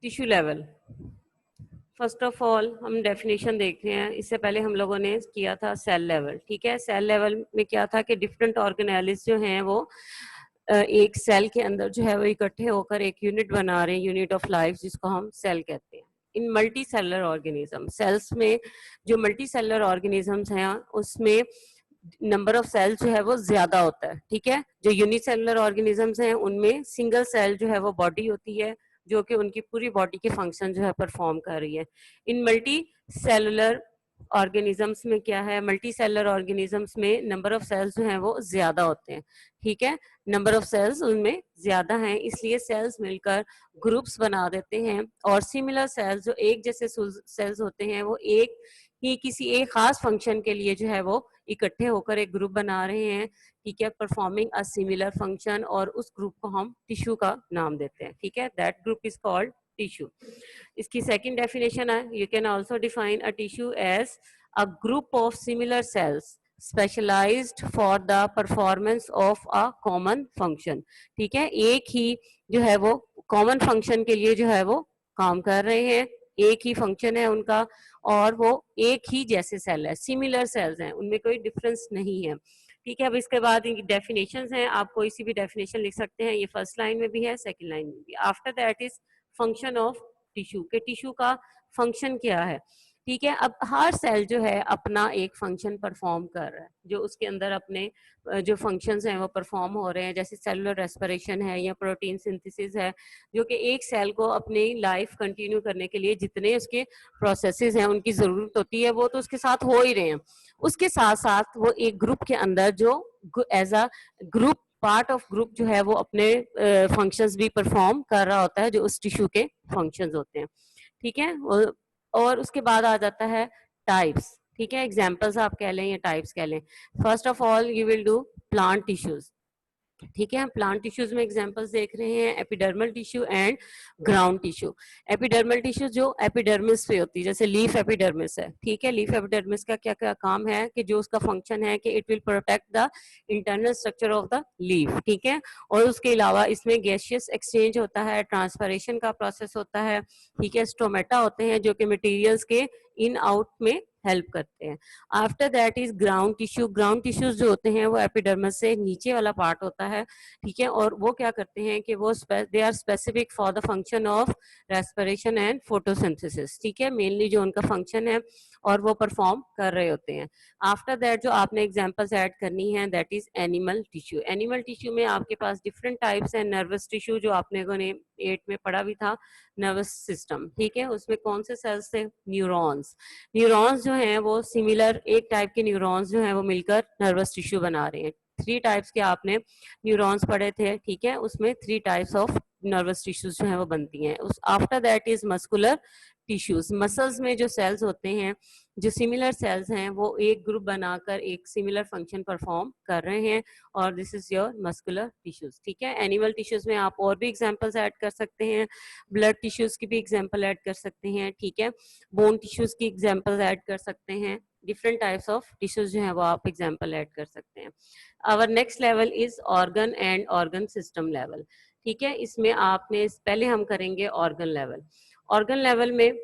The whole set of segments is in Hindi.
Tissue level, first of all हम डेफिनेशन देख रहे हैं। इससे पहले हम लोगों ने किया था सेल लेवल, ठीक है। सेल लेवल में क्या था कि डिफरेंट ऑर्गेनेलिस जो हैं वो एक सेल के अंदर जो है वो इकट्ठे होकर एक यूनिट बना रहे हैं, यूनिट ऑफ लाइफ, जिसको हम सेल कहते हैं। इन मल्टी सेलर ऑर्गेनिज्म, सेल्स में जो मल्टी सेलर ऑर्गेनिजम्स हैं उसमें नंबर ऑफ सेल्स जो है वो ज्यादा होता है, ठीक है। जो यूनिसेलुलर ऑर्गेनिजम्स हैं उनमें सिंगल सेल जो है वो बॉडी होती है, जो कि उनकी पूरी बॉडी के फंक्शन जो है परफॉर्म कर रही है। इन मल्टी सेलुलर ऑर्गेनिजम्स में क्या है, मल्टी सेलुलर ऑर्गेनिजम्स में नंबर ऑफ सेल्स जो हैं वो ज्यादा होते हैं, ठीक है। नंबर ऑफ सेल्स उनमें ज्यादा हैं, इसलिए सेल्स मिलकर ग्रुप्स बना देते हैं। और सिमिलर सेल्स, जो एक जैसे सेल्स होते हैं, वो एक ही किसी एक खास फंक्शन के लिए जो है वो इकट्ठे होकर एक ग्रुप बना रहे हैं, ठीक है, परफॉर्मिंग अ सिमिलर फंक्शन, और उस ग्रुप को हम टिश्यू का नाम देते हैं, ठीक है। That group is called tissue. इसकी सेकंड डेफिनेशन है, you can also define a tissue as a group of similar cells specialised for the performance of a common function, ठीक है। एक ही जो है वो कॉमन फंक्शन के लिए जो है वो काम कर रहे हैं, एक ही फंक्शन है उनका, और वो एक ही जैसे सेल है, सिमिलर सेल्स हैं, उनमें कोई डिफरेंस नहीं है, ठीक है। अब इसके बाद इनकी डेफिनेशंस हैं, आप कोई सी भी डेफिनेशन लिख सकते हैं, ये फर्स्ट लाइन में भी है, सेकंड लाइन में भी। After that is function of tissue, के टिश्यू का फंक्शन क्या है, ठीक है। अब हर सेल जो है अपना एक फंक्शन परफॉर्म कर रहा है, जो उसके अंदर अपने जो फंक्शंस हैं वो परफॉर्म हो रहे हैं, जैसे सेलुलर रेस्पिरेशन है या प्रोटीन सिंथेसिस है, जो कि एक सेल को अपनी लाइफ कंटिन्यू करने के लिए जितने उसके प्रोसेसेस हैं उनकी जरूरत होती है, वो तो उसके साथ हो ही रहे हैं। उसके साथ साथ वो एक ग्रुप के अंदर जो as a group, part of group जो है वो अपने फंक्शंस भी परफॉर्म कर रहा होता है, जो उस टिश्यू के फंक्शंस होते हैं, ठीक है। और उसके बाद आ जाता है टाइप्स, ठीक है। एग्जांपल्स आप कह लें या टाइप्स कह लें। First of all you will do plant tissues, ठीक है। हम प्लांट टिश्यूज में एग्जांपल्स देख रहे हैं, epidermal tissue and ground tissue. Epidermal tissue जो एपिडर्मिस पे होती है, जैसे लीफ एपिडर्मिस है, ठीक है। लीफ एपिडर्मिस का क्या क्या काम है, कि जो उसका फंक्शन है कि it will protect the internal structure of the leaf, ठीक है। और उसके अलावा इसमें गैसियस एक्सचेंज होता है, ट्रांसपरेशन का प्रोसेस होता है, ठीक है। स्टोमेटा होते हैं जो कि मटेरियल्स के इन आउट में हेल्प करते हैं। After that is ground tissue. Ground tissues जो होते हैं वो एपिडर्मिस से नीचे वाला पार्ट होता है, ठीक है। और वो क्या करते हैं कि वो they are specific for the function of respiration and photosynthesis, ठीक है। मेनली जो उनका फंक्शन है और वो परफॉर्म कर रहे होते हैं। आफ्टर दैट जो आपने एग्जांपल्स ऐड करनी है, that is animal tissue. Animal tissue में आपके पास डिफरेंट टाइप्स हैं। नर्वस टिश्यू जो आपने 8 में पढ़ा भी था, नर्वस सिस्टम, ठीक है। उसमें कौन से सेल्स थे, न्यूरॉन्स। न्यूरॉन्स जो हैं वो सिमिलर एक टाइप के न्यूरॉन्स जो हैं वो मिलकर नर्वस टिश्यू बना रहे हैं। 3 टाइप्स के आपने न्यूरॉन्स पढ़े थे, ठीक है। उसमें 3 टाइप्स ऑफ नर्वस टिश्यूज जो है वो बनती हैं। उस after that is muscular tissues. Muscles में जो सेल्स होते हैं, जो सिमिलर सेल्स हैं, वो एक ग्रुप बनाकर एक सिमिलर फंक्शन परफॉर्म कर रहे हैं, और this is your muscular tissues, ठीक है। एनिमल टिश्यूज में आप और भी एग्जांपल्स ऐड कर सकते हैं, ब्लड टिश्यूज की भी एग्जांपल ऐड कर सकते हैं, ठीक है। बोन टिश्यूज की एग्जांपल्स ऐड कर सकते हैं, डिफरेंट टाइप्स ऑफ टिश्यूज जो है वो आप एग्जांपल ऐड कर सकते हैं। Our next level is organ and organ system level, ठीक है। इसमें आपने पहले हम करेंगे ऑर्गन लेवल। ऑर्गन लेवल में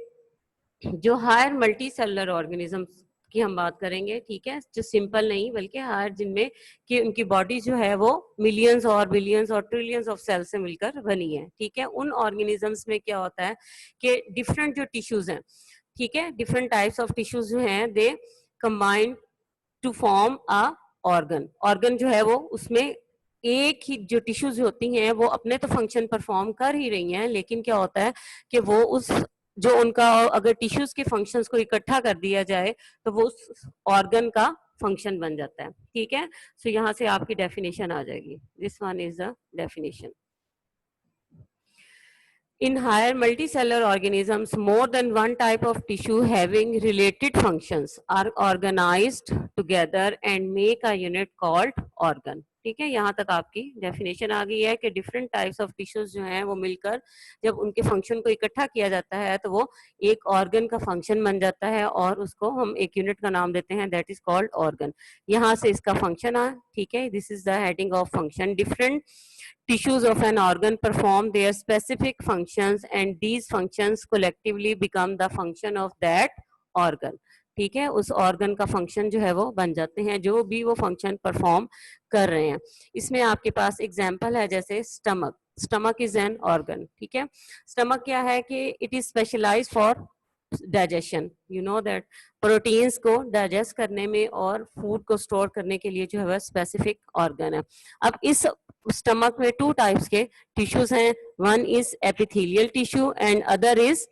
जो हायर मल्टी सेलुलर ऑर्गेनिजम्स की हम बात करेंगे, ठीक है, जो सिंपल नहीं बल्कि हायर, जिनमें कि उनकी बॉडी जो है वो मिलियंस और बिलियंस और ट्रिलियंस ऑफ सेल से मिलकर बनी है, ठीक है। उन ऑर्गेनिजम्स में क्या होता है कि डिफरेंट जो टिश्यूज हैं, ठीक है, डिफरेंट टाइप्स ऑफ टिश्यूज जो हैं, they combine to form a organ. Organ जो है वो उसमें एक ही जो टिश्यूज होती हैं वो अपने तो फंक्शन परफॉर्म कर ही रही हैं, लेकिन क्या होता है कि वो उस जो उनका, अगर टिश्यूज के फंक्शंस को इकट्ठा कर दिया जाए तो वो उस ऑर्गन का फंक्शन बन जाता है, ठीक है। सो यहाँ से आपकी डेफिनेशन आ जाएगी, this one is the definition. In higher multicellular organisms, more than one type of tissue having related functions are organized together and make a unit called organ. ठीक है, यहाँ तक आपकी डेफिनेशन आ गई है कि डिफरेंट टाइप्स ऑफ टिश्यूज जो हैं वो मिलकर जब उनके फंक्शन को इकट्ठा किया जाता है तो वो एक ऑर्गन का फंक्शन बन जाता है और उसको हम एक यूनिट का नाम देते हैं, दैट इज कॉल्ड ऑर्गन। यहाँ से इसका फंक्शन आ, ठीक है, this is the heading of function. Different tissues of an organ perform their specific functions and these functions collectively become the function of that organ। ठीक है, उस ऑर्गन का फंक्शन जो है वो बन जाते हैं, जो भी वो फंक्शन परफॉर्म कर रहे हैं। इसमें आपके पास एग्जांपल है जैसे stomach, stomach is an organ. ठीक है, स्टमक क्या है कि it is specialised for digestion, you know that proteins को डाइजेस्ट करने में और फूड को स्टोर करने के लिए जो है वह स्पेसिफिक ऑर्गन है। अब इस स्टमक में टू टाइप्स के टिश्यूज हैं, one is epithelial tissue and other is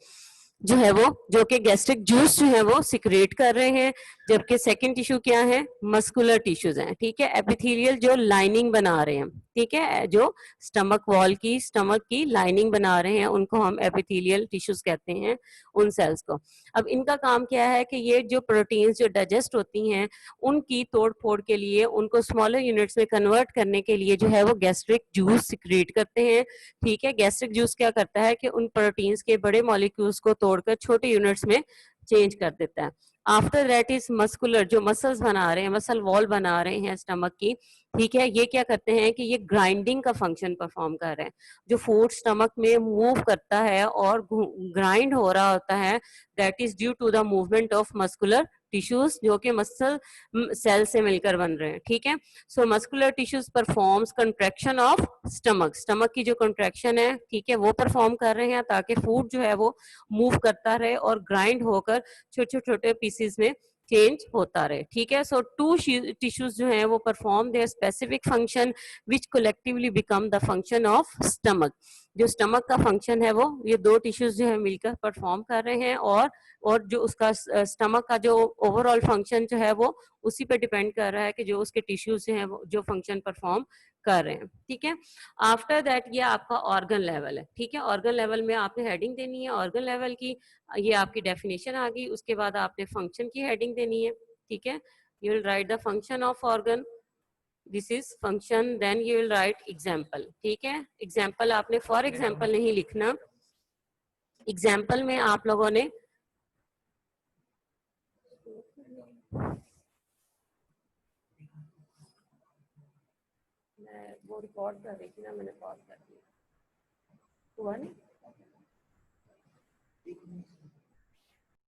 जो है वो जो कि गैस्ट्रिक जूस जो है वो सिक्रेट कर रहे हैं, जबकि सेकंड टिश्यू क्या है, मस्कुलर टिश्यूज हैं। ठीक है, एपिथेलियल जो लाइनिंग बना रहे हैं, ठीक है, जो स्टमक वॉल की, स्टमक की लाइनिंग बना रहे हैं, उनको हम एपिथेलियल टिश्यूज कहते हैं, उन सेल्स को। अब इनका काम क्या है कि ये जो प्रोटीन्स जो डाइजेस्ट होती हैं उनकी तोड़ फोड़ के लिए, उनको स्मॉलर यूनिट्स में कन्वर्ट करने के लिए जो है वो गैस्ट्रिक जूस सिक्रेट करते हैं। ठीक है, गैस्ट्रिक जूस क्या करता है कि उन प्रोटीन्स के बड़े मॉलिक्यूल्स को तोड़कर छोटे यूनिट्स में चेंज कर देता है। आफ्टर दैट इज मस्कुलर, जो मसल्स बना रहे हैं, मसल वॉल बना रहे हैं स्टमक की, ठीक है, ये क्या करते हैं कि ये ग्राइंडिंग का फंक्शन परफॉर्म कर रहे हैं। जो फूड स्टमक में मूव करता है और ग्राइंड हो रहा होता है, that is due to the movement of muscular tissues, जो कि मसल सेल से मिलकर बन रहे हैं। ठीक है, so muscular tissues performs contraction of stomach, stomach की जो कंट्रैक्शन है, ठीक है, वो परफॉर्म कर रहे हैं ताकि फूड जो है वो मूव करता रहे और ग्राइंड होकर छोटे छोटे पीसेस में चेंज होता रहे। ठीक है, सो टू टिश्यूज जो हैं वो perform there specific function which collectively become the function of stomach. जो स्टमक का फंक्शन है वो ये दो टिश्यूज जो है मिलकर परफॉर्म कर रहे हैं, और जो उसका स्टमक का जो ओवरऑल फंक्शन जो है वो उसी पे डिपेंड कर रहा है कि जो उसके टिश्यूज हैं वो जो फंक्शन परफॉर्म कर रहे हैं। ठीक है, आफ्टर दैट ये आपका ऑर्गन लेवल है। ठीक है, ऑर्गन लेवल में आपने हेडिंग देनी है ऑर्गन लेवल की, ये आपकी डेफिनेशन आ गई। उसके बाद आपने फंक्शन की हेडिंग देनी है। ठीक है, you will write the function of organ, this is function, then you will write example. ठीक है, एग्जाम्पल आपने फॉर एग्जाम्पल नहीं लिखना, एग्जाम्पल में आप लोगों ने वो रिकॉर्ड कर रही थी ना, मैंने पॉज कर दिया, हुआ नहीं।